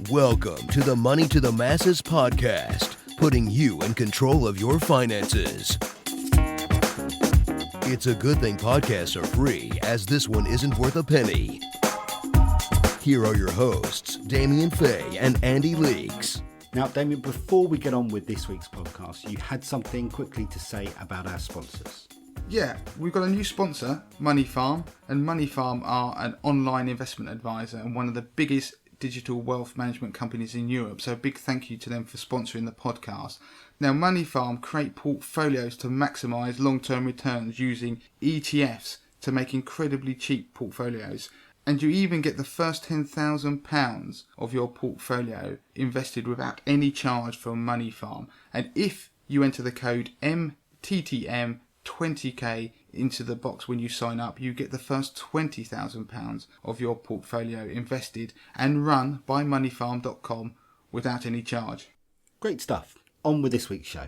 Welcome to the Money to the Masses podcast, putting you in control of your finances. It's a good thing podcasts are free, as this one isn't worth a penny. Here are your hosts, Damien Fay and Andy Leakes. Now, Damien, before we get on with this week's podcast, you had something quickly to say about our sponsors. Yeah, we've got a new sponsor, Money Farm, and Money Farm are an online investment advisor and one of the biggest digital wealth management companies in Europe. So a big thank you to them for sponsoring the podcast. Now, Money Farm create portfolios to maximise long-term returns using ETFs to make incredibly cheap portfolios. And you even get the first £10,000 of your portfolio invested without any charge from Money Farm. And if you enter the code MTTM20K into the box when you sign up, you get the first £20,000 of your portfolio invested and run by moneyfarm.com without any charge. Great stuff. On with this week's show.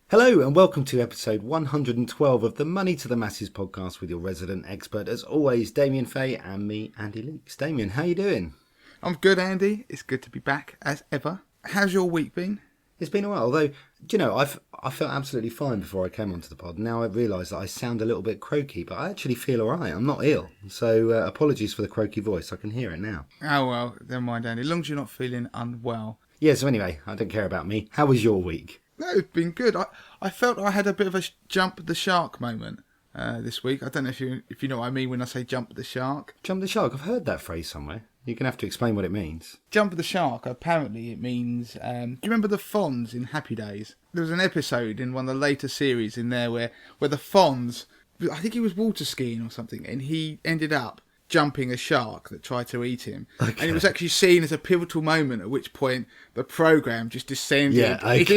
Hello and welcome to episode 112 of the Money to the Masses podcast with your resident expert, as always, Damien Fay and me, Andy Leakes. Damien, how you doing? I'm good, Andy. It's good to be back as ever. How's your week been? It's been a while, although, do you know, I felt absolutely fine before I came onto the pod. Now I realise that I sound a little bit croaky, but I actually feel all right. I'm not ill. So apologies for the croaky voice. I can hear it now. Oh, well, never mind, Andy. As long as you're not feeling unwell. Yeah, so anyway, I don't care about me. How was your week? No, it's been good. I felt I had a bit of a jump the shark moment this week. I don't know if you know what I mean when I say jump the shark. Jump the shark? I've heard that phrase somewhere. You're going to have to explain what it means. Jump the shark, apparently it means... do you remember the Fonz in Happy Days? There was an episode in one of the later series in there where the Fonz... I think he was water skiing or something, and he ended up jumping a shark that tried to eat him. Okay. And it was actually seen as a pivotal moment, at which point the programme just descended. Yeah, okay. It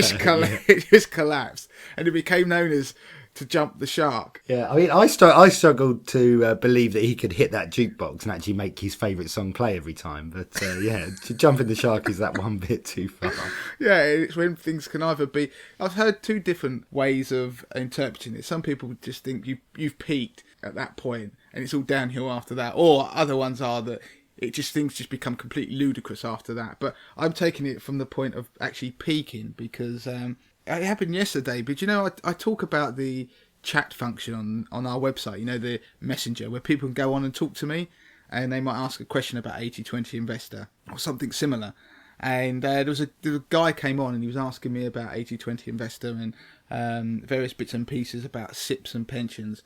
just collapsed. And it became known as To Jump the Shark. Yeah, I mean, I struggled to believe that he could hit that jukebox and actually make his favourite song play every time. But yeah, to jump in the shark is that one bit too far. Yeah, it's when things can either be... I've heard two different ways of interpreting it. Some people just think you've peaked at that point and it's all downhill after that. Or other ones are that things just become completely ludicrous after that. But I'm taking it from the point of actually peaking because... it happened yesterday, but you know, I talk about the chat function on our website, you know, the messenger, where people can go on and talk to me, and they might ask a question about 80/20 investor or something similar. And there was a guy came on and he was asking me about 80/20 investor and various bits and pieces about SIPs and pensions.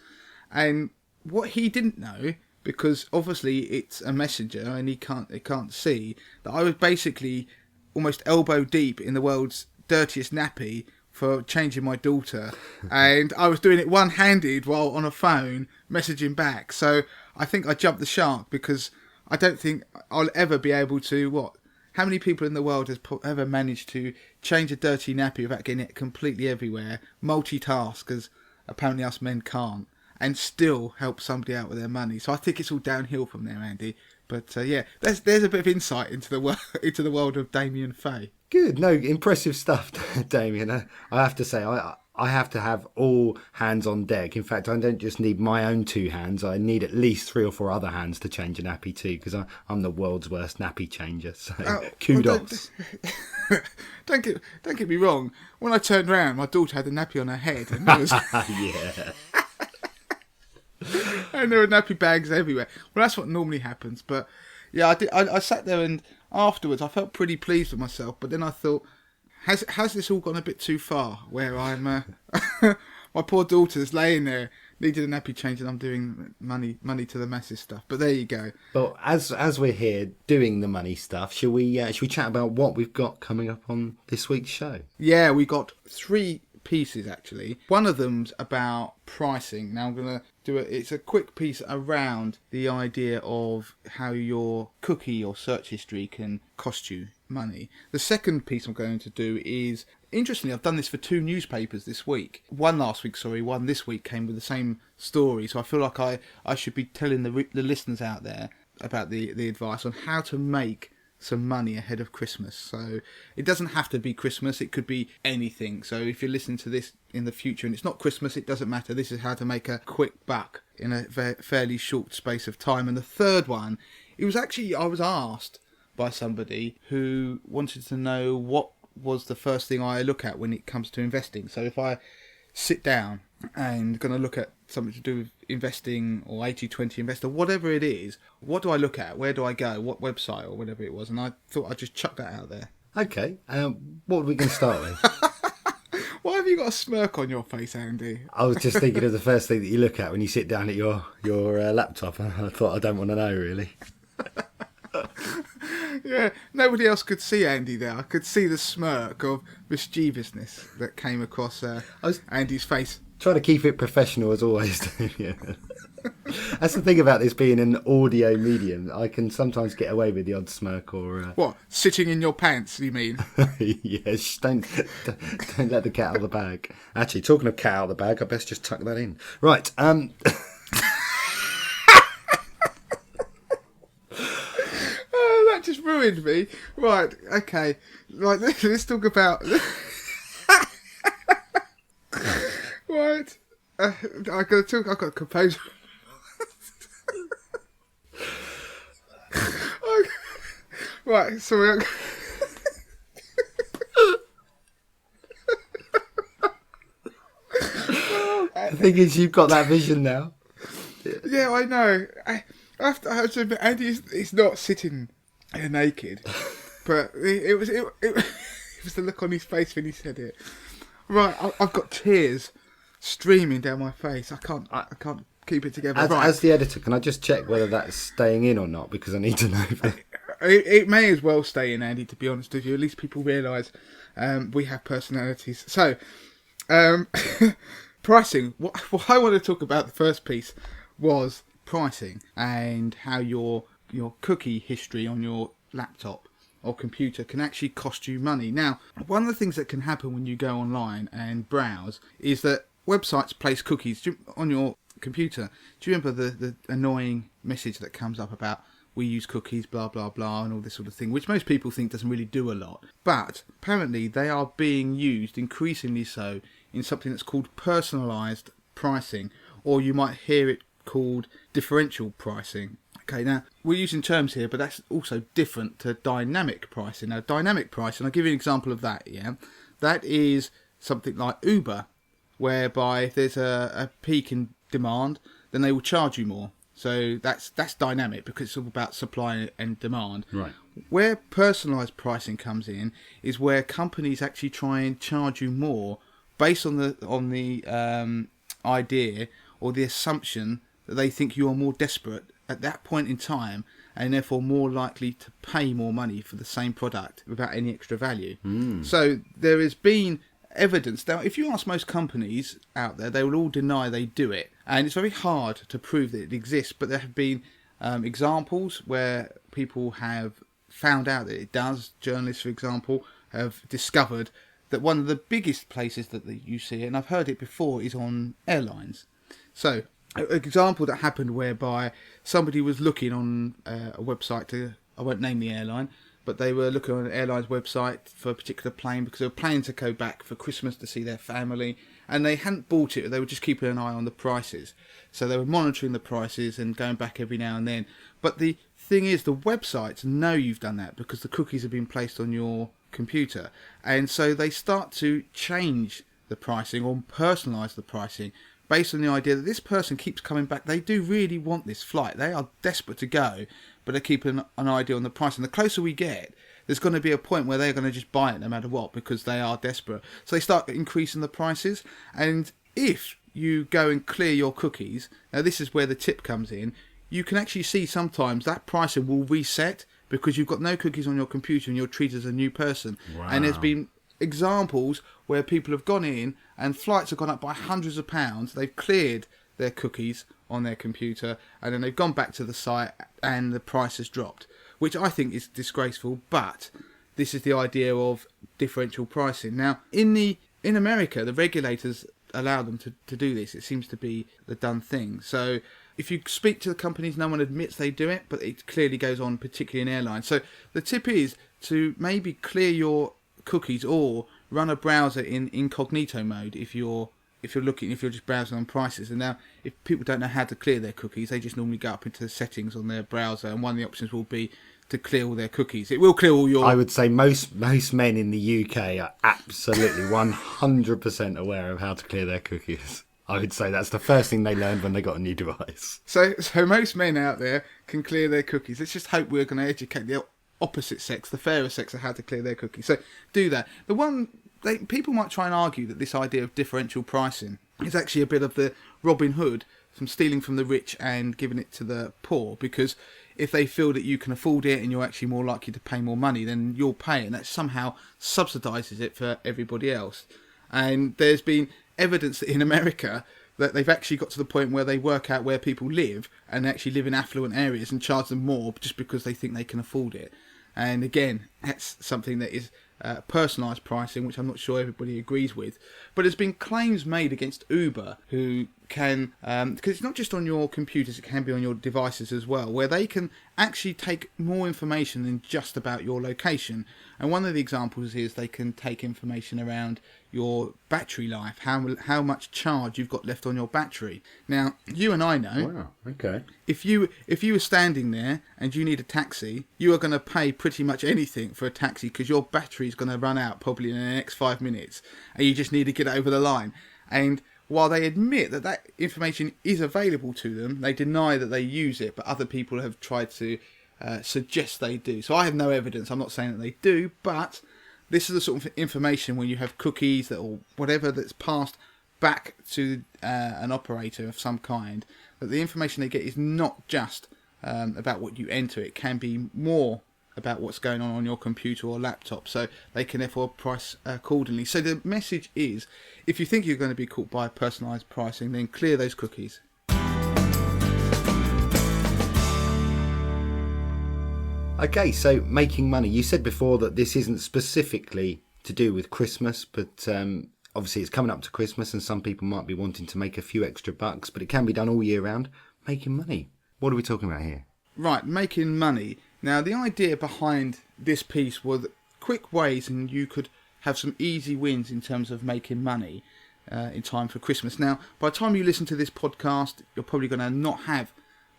And what he didn't know, because obviously it's a messenger and he can't see, that I was basically almost elbow deep in the world's dirtiest nappy for changing my daughter, and I was doing it one-handed while on a phone messaging back. So I think I jumped the shark because I don't think I'll ever be able to how many people in the world has ever managed to change a dirty nappy without getting it completely everywhere, multitask, as apparently us men can't, and still help somebody out with their money. So I think it's all downhill from there, Andy. But yeah, there's a bit of insight into the world of Damien Fay. Good, no, impressive stuff, Damien. I have to say, I have to have all hands on deck. In fact, I don't just need my own two hands. I need at least 3 or 4 other hands to change a nappy too, because I'm the world's worst nappy changer. So kudos. Well, don't get me wrong. When I turned around, my daughter had a nappy on her head, and there was yeah. and there were nappy bags everywhere. Well, that's what normally happens. But yeah, I sat there and afterwards I felt pretty pleased with myself. But then I thought, has this all gone a bit too far? Where I'm my poor daughter's laying there, needed a nappy change, and I'm doing money to the masses stuff. But there you go. Well, as we're here doing the money stuff, shall we chat about what we've got coming up on this week's show? Yeah, we got 3 pieces actually. One of them's about pricing. Now I'm gonna do it's a quick piece around the idea of how your cookie or search history can cost you money. The second piece I'm going to do is, interestingly, I've done this for 2 newspapers this week. One this week came with the same story. So I feel like I should be telling the listeners out there about the advice on how to make some money ahead of Christmas. So it doesn't have to be Christmas, it could be anything. So if you're listening to this in the future and it's not Christmas, it doesn't matter. This is how to make a quick buck in a fairly short space of time. And the third one It was actually, I was asked by somebody who wanted to know what was the first thing I look at when it comes to investing. So if I sit down and going to look at something to do with investing or 80-20 investor, whatever it is, what do I look at? Where do I go? What website or whatever it was? And I thought I'd just chuck that out there. Okay, what are we going to start with? Why have you got a smirk on your face, Andy? I was just thinking of the first thing that you look at when you sit down at your laptop, and I thought, I don't want to know, really. Yeah, nobody else could see Andy there. I could see the smirk of mischievousness that came across Andy's face. Trying to keep it professional as always. Yeah. That's the thing about this being an audio medium. I can sometimes get away with the odd smirk or... What, sitting in your pants, you mean? Yes, don't let the cat out of the bag. Actually, talking of cat out of the bag, I best just tuck that in. Right, That just ruined me. Right, okay. Right, let's talk about... Right. I've got to compose... Right, sorry. The thing is, you've got that vision now. Yeah, I know. I have to admit, Andy is not sitting naked, but it was the look on his face when he said it. Right, I've got tears streaming down my face. I can't keep it together. As the editor, can I just check whether that's staying in or not? Because I need to know. It may as well stay in, Andy, to be honest with you. At least people realise we have personalities. So, pricing. What I want to talk about, the first piece, was pricing and how your cookie history on your laptop or computer can actually cost you money. Now, one of the things that can happen when you go online and browse is that websites place cookies on your computer. Do you remember the annoying message that comes up about we use cookies, blah, blah, blah, and all this sort of thing, which most people think doesn't really do a lot. But apparently they are being used increasingly so in something that's called personalised pricing, or you might hear it called differential pricing. Okay, now we're using terms here, but that's also different to dynamic pricing. Now, dynamic pricing, I'll give you an example of that, yeah? That is something like Uber, whereby if there's a peak in demand, then they will charge you more. So that's dynamic because it's all about supply and demand. Right. Where personalised pricing comes in is where companies actually try and charge you more based on the idea or the assumption that they think you are more desperate at that point in time and therefore more likely to pay more money for the same product without any extra value. So there has been evidence. Now, if you ask most companies out there, they will all deny they do it. And it's very hard to prove that it exists, but there have been examples where people have found out that it does. Journalists, for example, have discovered that one of the biggest places that you see it, and I've heard it before, is on airlines. So, an example that happened whereby somebody was looking on a website I won't name the airline, but they were looking on an airline's website for a particular plane because they were planning to go back for Christmas to see their family, and they hadn't bought it, they were just keeping an eye on the prices. So they were monitoring the prices and going back every now and then. But the thing is, the websites know you've done that because the cookies have been placed on your computer, and so they start to change the pricing or personalise the pricing based on the idea that this person keeps coming back. They do really want this flight. They are desperate to go, but they're keeping an idea on the price. And the closer we get, there's going to be a point where they're going to just buy it no matter what because they are desperate. So they start increasing the prices. And if you go and clear your cookies, now this is where the tip comes in, you can actually see sometimes that pricing will reset because you've got no cookies on your computer and you're treated as a new person. Wow. And there's been examples where people have gone in and flights have gone up by hundreds of pounds. They've cleared their cookies on their computer and then they've gone back to the site and the price has dropped, which I think is disgraceful. But this is the idea of differential pricing. Now, in America, the regulators allow them to do this. It seems to be the done thing. So if you speak to the companies, no one admits they do it, but it clearly goes on, particularly in airlines. So the tip is to maybe clear your cookies or run a browser in incognito mode if you're if you're just browsing on prices. And now, if people don't know how to clear their cookies, they just normally go up into the settings on their browser, and one of the options will be to clear all their cookies. It will clear all your... I would say most men in the UK are absolutely 100% aware of how to clear their cookies. I would say that's the first thing they learned when they got a new device. So most men out there can clear their cookies. Let's just hope we're going to educate the opposite sex, the fairer sex, of how to clear their cookies. So do that. People might try and argue that this idea of differential pricing is actually a bit of the Robin Hood, from stealing from the rich and giving it to the poor, because if they feel that you can afford it and you're actually more likely to pay more money, then you'll pay, and that somehow subsidises it for everybody else. And there's been evidence that in America that they've actually got to the point where they work out where people live and actually live in affluent areas and charge them more just because they think they can afford it. And again, that's something that is personalised pricing, which I'm not sure everybody agrees with. But there's been claims made against Uber, who can, because it's not just on your computers, it can be on your devices as well, where they can actually take more information than just about your location. And one of the examples is they can take information around your battery life, how much charge you've got left on your battery. Now, you and I know, Wow, okay. if you were standing there and you need a taxi, you are going to pay pretty much anything for a taxi because your battery is going to run out probably in the next 5 minutes, and you just need to get over the line. And while they admit that information is available to them, they deny that they use it, but other people have tried to suggest they do. So I have no evidence. I'm not saying that they do, but this is the sort of information when you have cookies or whatever that's passed back to an operator of some kind, that the information they get is not just about what you enter. It can be more about what's going on your computer or laptop, so they can therefore price accordingly. So the message is, if you think you're going to be caught by personalised pricing, then clear those cookies. Okay, so making money. You said before that this isn't specifically to do with Christmas, but obviously it's coming up to Christmas and some people might be wanting to make a few extra bucks, but it can be done all year round. Making money. What are we talking about here? Right, making money. Now, the idea behind this piece was quick ways, and you could have some easy wins in terms of making money in time for Christmas. Now, by the time you listen to this podcast, you're probably going to not have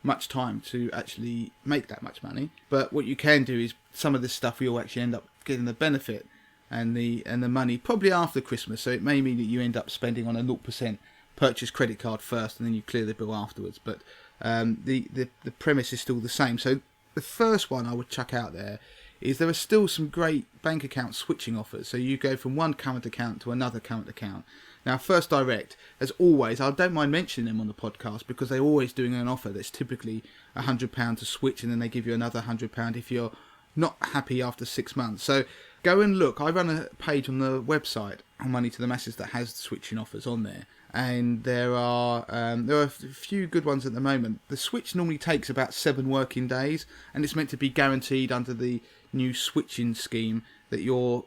much time to actually make that much money. But what you can do is some of this stuff you'll actually end up getting the benefit and the money probably after Christmas. So it may mean that you end up spending on a 0% purchase credit card first, and then you clear the bill afterwards. But the premise is still the same. So the first one I would chuck out there is there are still some great bank account switching offers. So you go from one current account to another current account. Now, First Direct, as always, I don't mind mentioning them on the podcast because they're always doing an offer that's typically £100 to switch, and then they give you another £100 if you're not happy after 6 months. So go and look. I run a page on the website on Money to the Masses that has switching offers on there. And there are a few good ones at the moment. The switch normally takes about 7 working days, and it's meant to be guaranteed under the new switching scheme that your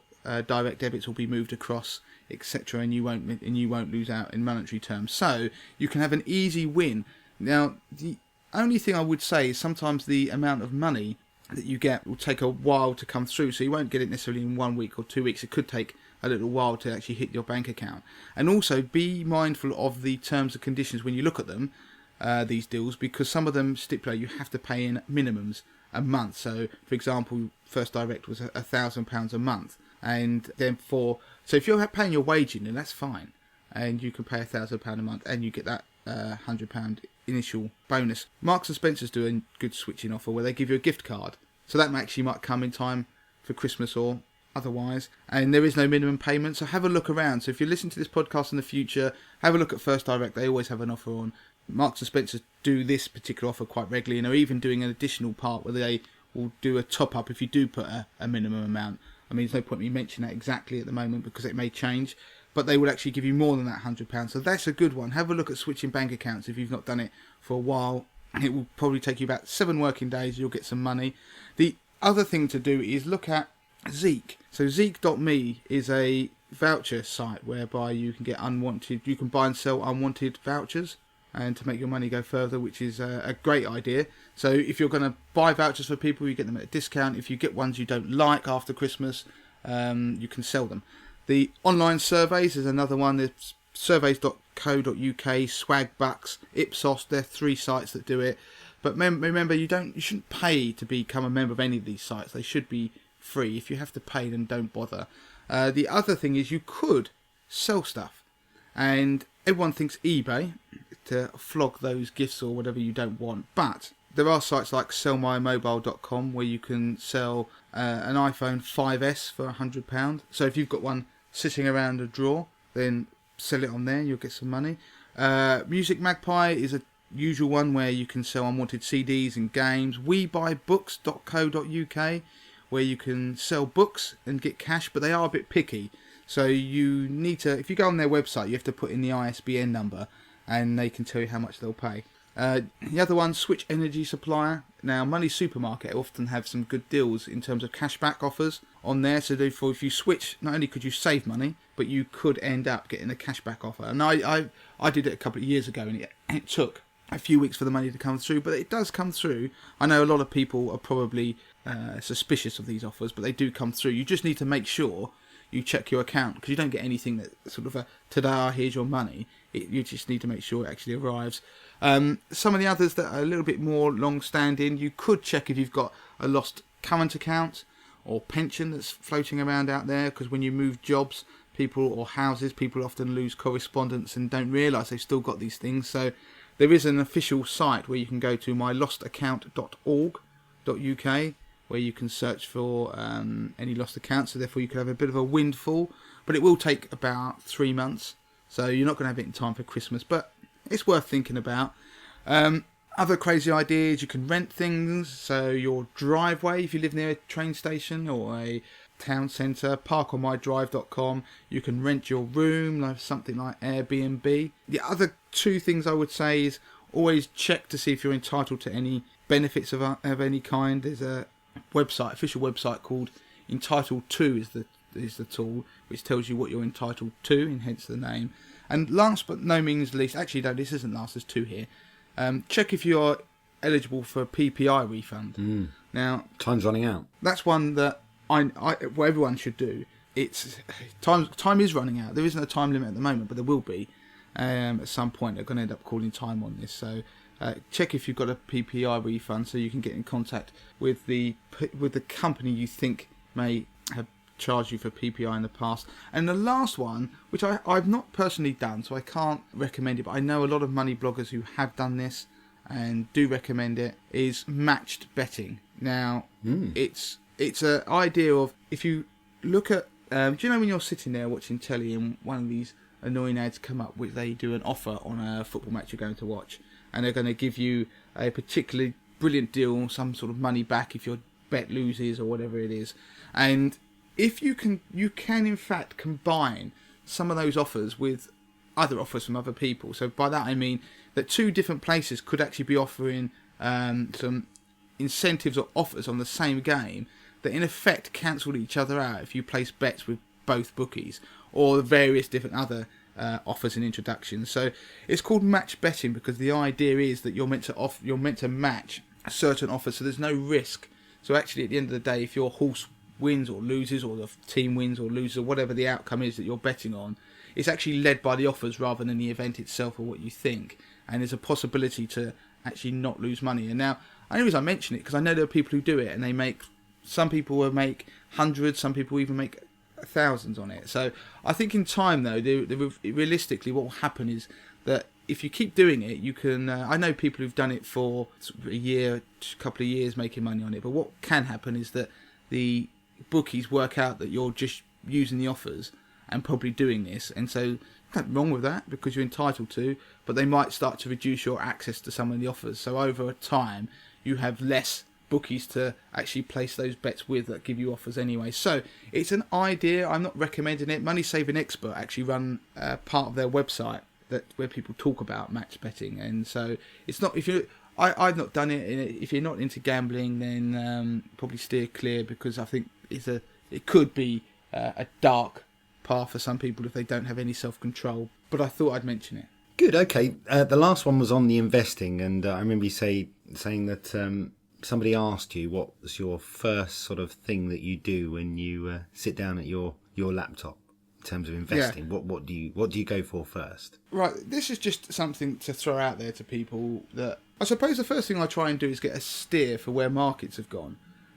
direct debits will be moved across, etc., and you won't lose out in monetary terms. So you can have an easy win. Now, the only thing I would say is sometimes the amount of money that you get will take a while to come through, so you won't get it necessarily in 1 week or 2 weeks. It could take a little while to actually hit your bank account. And also be mindful of the terms and conditions when you look at them, these deals, because some of them stipulate you have to pay in minimums a month. So, for example, First Direct was £1,000 a month, and then so if you're paying your wage in, then that's fine, and you can pay £1,000 a month, and you get that £100 initial bonus. Marks and Spencer's do a good switching offer where they give you a gift card, so that actually might come in time for Christmas or otherwise, and there is no minimum payment. So have a look around. So if you listen to this podcast in the future, have a look at First Direct. They always have an offer on. Marks and Spencer do this particular offer quite regularly, and are even doing an additional part where they will do a top up if you do put a minimum amount. I mean, there's no point me mentioning that exactly at the moment because it may change, but they will actually give you more than that £100. So that's a good one. Have a look at switching bank accounts if you've not done it for a while. It will probably take you about 7 working days. You'll get some money. The other thing to do is look at Zeek. So Zeek.me is a voucher site whereby you can buy and sell unwanted vouchers and to make your money go further, which is a great idea. So if you're going to buy vouchers for people, you get them at a discount. If you get ones you don't like after Christmas, you can sell them. The online surveys is another one. There's surveys.co.uk, Swagbucks, Ipsos. They're 3 sites that do it. But remember, you shouldn't pay to become a member of any of these sites. They should be free. If you have to pay, then don't bother. The other thing is you could sell stuff, and everyone thinks eBay to flog those gifts or whatever you don't want. But there are sites like sellmymobile.com where you can sell an iPhone 5S for £100. So if you've got one sitting around a drawer, then sell it on there. You'll get some money. Music Magpie is a usual one where you can sell unwanted CDs and games. WeBuyBooks.co.uk, where you can sell books and get cash, but they are a bit picky. So you need to, if you go on their website, you have to put in the ISBN number, and they can tell you how much they'll pay. The other one, Switch Energy Supplier. Now, Money Supermarket often have some good deals in terms of cashback offers on there. So therefore, if you switch, not only could you save money, but you could end up getting a cashback offer. And I did it a couple of years ago, and it took a few weeks for the money to come through, but it does come through. I know a lot of people are probably suspicious of these offers, but they do come through. You just need to make sure you check your account, because you don't get anything that sort of a ta-da, here's your money. You just need to make sure it actually arrives. Some of the others that are a little bit more long-standing, you could check if you've got a lost current account or pension that's floating around out there, because when you move jobs, people or houses, people often lose correspondence and don't realise they've still got these things. So there is an official site where you can go to mylostaccount.org.uk, where you can search for any lost accounts. So therefore you could have a bit of a windfall, but it will take about 3 months. So you're not going to have it in time for Christmas, but it's worth thinking about. Other crazy ideas, you can rent things. So your driveway, if you live near a train station or a town centre, parkonmydrive.com, you can rent your room, like something like Airbnb. The other 2 things I would say is always check to see if you're entitled to any benefits of any kind. There's a official website called Entitled To is the tool, which tells you what you're entitled to, and hence the name. And last but no means least, actually no, this isn't last, there's 2 here. Check if you're eligible for a PPI refund. Now, time's running out. That's one that what everyone should do. It's time is running out. There isn't a time limit at the moment, but there will be at some point. They're going to end up calling time on this. So check if you've got a PPI refund, so you can get in contact with the company you think may have charged you for PPI in the past. And the last one, which I've not personally done, so I can't recommend it, but I know a lot of money bloggers who have done this and do recommend it, is matched betting. Now, it's an idea of, if you look at, do you know when you're sitting there watching telly and one of these annoying ads come up, which they do an offer on a football match you're going to watch, and they're going to give you a particularly brilliant deal, some sort of money back if your bet loses or whatever it is. And if you can in fact combine some of those offers with other offers from other people. So by that I mean that 2 different places could actually be offering some incentives or offers on the same game that in effect cancel each other out if you place bets with both bookies, or various different other offers and introductions. So it's called match betting because the idea is that you're meant to match a certain offer, so there's no risk. So actually at the end of the day, if your horse wins or loses, or the team wins or loses, or whatever the outcome is that you're betting on, it's actually led by the offers rather than the event itself or what you think. And there's a possibility to actually not lose money. And now, the only reason I mention it because I know there are people who do it, and some people will make hundreds, some people even make thousands on it. So I think in time though, realistically what will happen is that if you keep doing it, you can, I know people who've done it for a year, a couple of years making money on it, but what can happen is that the bookies work out that you're just using the offers and probably doing this, and so nothing wrong with that because you're entitled to, but they might start to reduce your access to some of the offers. So over time you have less bookies to actually place those bets with that give you offers anyway. So it's an idea. I'm not recommending it. Money Saving Expert actually run part of their website where people talk about match betting, and so it's not, I've not done it. If you're not into gambling, then probably steer clear, because I think it could be a dark path for some people if they don't have any self-control. But I thought I'd mention it. Good, okay. The last one was on the investing, and I remember you saying that somebody asked you what was your first sort of thing that you do when you sit down at your laptop. terms of investing? Yeah. What do you go for first? Right, this is just something to throw out there to people that I suppose the first thing I try and do is get a steer for where markets have gone.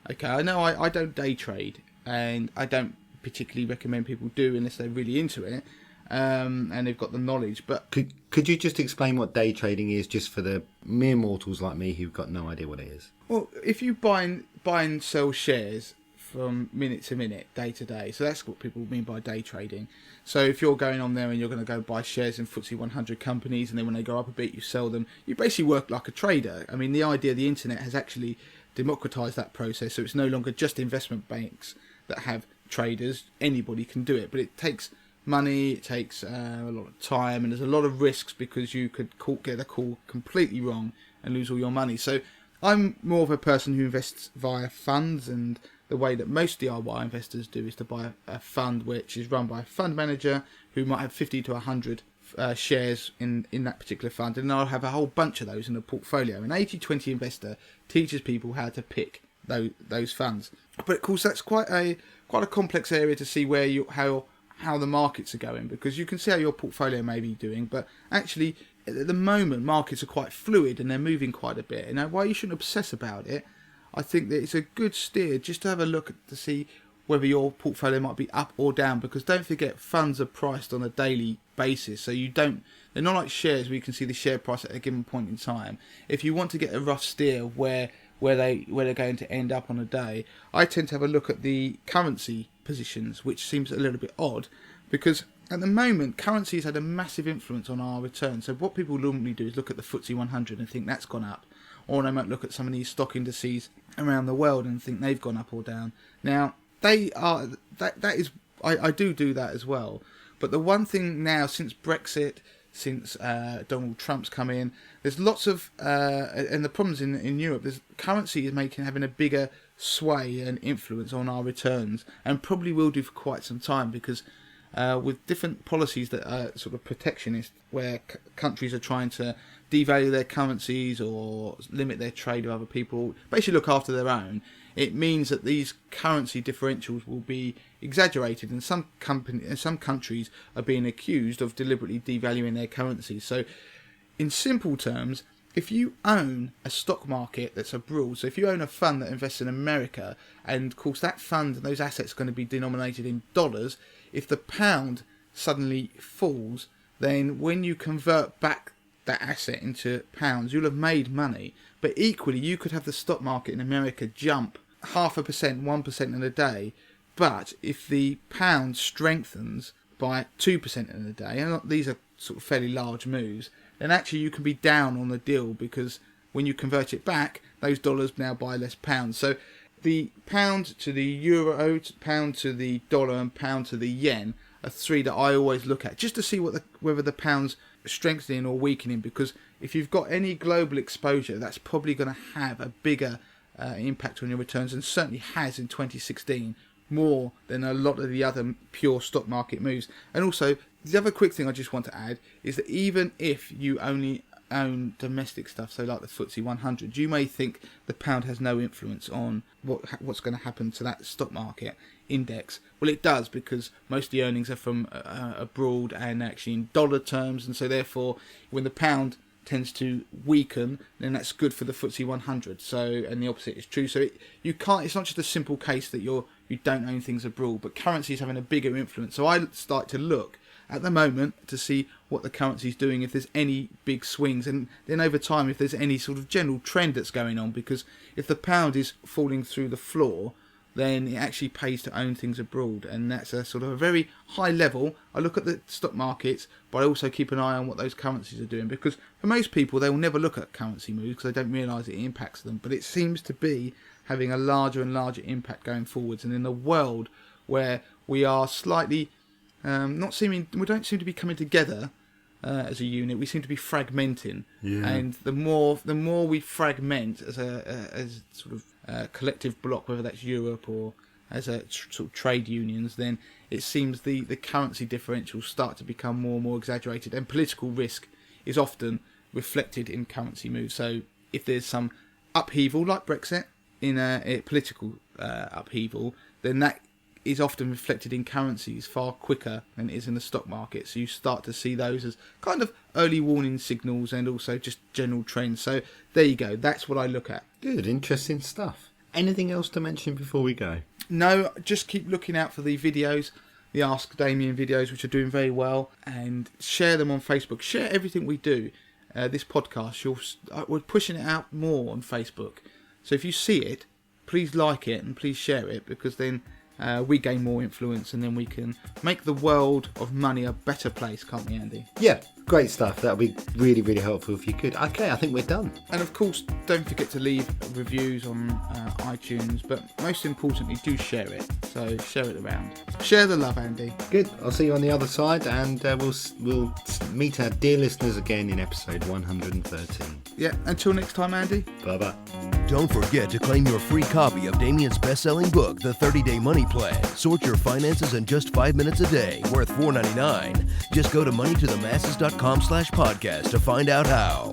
Okay, I know I don't day trade, and I don't particularly recommend people do unless they're really into it, and they've got the knowledge. But could you just explain what day trading is, just for the mere mortals like me who've got no idea what it is? Well, if you buy and sell shares from minute to minute, day to day, so that's what people mean by day trading. So if you're going on there and you're going to go buy shares in FTSE 100 companies, and then when they go up a bit, you sell them, you basically work like a trader. I mean, the idea of the internet has actually democratized that process, so it's no longer just investment banks that have traders. Anybody can do it, but it takes money, it takes a lot of time, and there's a lot of risks because you could get a call completely wrong and lose all your money. So I'm more of a person who invests via funds, and the way that most DIY investors do is to buy a fund which is run by a fund manager who might have 50 to 100 shares in that particular fund, and I'll have a whole bunch of those in a portfolio. An 80-20 investor teaches people how to pick those funds, but of course that's quite a complex area to see where how the markets are going, because you can see how your portfolio may be doing, but actually at the moment markets are quite fluid and they're moving quite a bit. And while you shouldn't obsess about it, I think that it's a good steer just to have a look to see whether your portfolio might be up or down, because don't forget, funds are priced on a daily basis, so they're not like shares where you can see the share price at a given point in time. If you want to get a rough steer of where they're going to end up on a day, I tend to have a look at the currency positions, which seems a little bit odd, because at the moment currency has had a massive influence on our return. So what people normally do is look at the FTSE 100 and think that's gone up, or they might look at some of these stock indices around the world and think they've gone up or down. Now they are that is I do that as well, but the one thing now, since Brexit, since Donald Trump's come in, there's lots of and the problems in Europe. There's currency is having a bigger sway and influence on our returns, and probably will do for quite some time, because with different policies that are sort of protectionist, where countries are trying to devalue their currencies or limit their trade with other people, basically look after their own, it means that these currency differentials will be exaggerated, and some countries are being accused of deliberately devaluing their currencies. So in simple terms, if you own a stock market that's abroad, so if you own a fund that invests in America, and of course that fund and those assets are going to be denominated in dollars, if the pound suddenly falls, then when you convert back that asset into pounds, you'll have made money. But equally, you could have the stock market in America jump 0.5%, 1% in a day, but if the pound strengthens by 2% in a day, and these are sort of fairly large moves, then actually you can be down on the deal, because when you convert it back, those dollars now buy less pounds. So the pound to the euro, pound to the dollar, and pound to the yen are three that I always look at, just to see whether the pound's strengthening or weakening, because if you've got any global exposure, that's probably going to have a bigger impact on your returns, and certainly has in 2016, more than a lot of the other pure stock market moves. And also, the other quick thing I just want to add is that even if you only own domestic stuff, so like the FTSE 100, you may think the pound has no influence on what's going to happen to that stock market index. Well, it does, because most of the earnings are from abroad and actually in dollar terms, and so therefore when the pound tends to weaken, then that's good for the FTSE 100. So, and the opposite is true. So it's not just a simple case that you don't own things abroad, but currency is having a bigger influence. So I start to look at the moment to see what the currency is doing, if there's any big swings, and then over time if there's any sort of general trend that's going on, because if the pound is falling through the floor, then it actually pays to own things abroad, and that's a sort of a very high level. I look at the stock markets, but I also keep an eye on what those currencies are doing, because for most people they will never look at currency moves because they don't realise it impacts them, but it seems to be having a larger and larger impact going forwards. And in a world where we are slightly we don't seem to be coming together as a unit, we seem to be fragmenting. Yeah. And the more we fragment as sort of collective block, whether that's Europe or as a sort of trade unions, then it seems the currency differentials start to become more and more exaggerated, and political risk is often reflected in currency moves. So if there's some upheaval like Brexit, in a political upheaval, then that is often reflected in currencies far quicker than it is in the stock market. So you start to see those as kind of early warning signals and also just general trends. So there you go. That's what I look at. Good, interesting stuff. Anything else to mention before we go? No, just keep looking out for the videos, the Ask Damien videos, which are doing very well, and share them on Facebook. Share everything we do. This podcast, we're pushing it out more on Facebook. So if you see it, please like it and please share it, because then we gain more influence and then we can make the world of money a better place, can't we, Andy? Yeah, great stuff. That would be really, really helpful if you could. Okay, I think we're done. And of course, don't forget to leave reviews on iTunes, but most importantly, do share it. So share it around. Share the love, Andy. Good. I'll see you on the other side, and we'll meet our dear listeners again in episode 113. Yeah, until next time, Andy. Bye-bye. Don't forget to claim your free copy of Damien's best-selling book, The 30-Day Money Plan. Sort your finances in just 5 minutes a day, worth $4.99. Just go to moneytothemasses.com/podcast to find out how.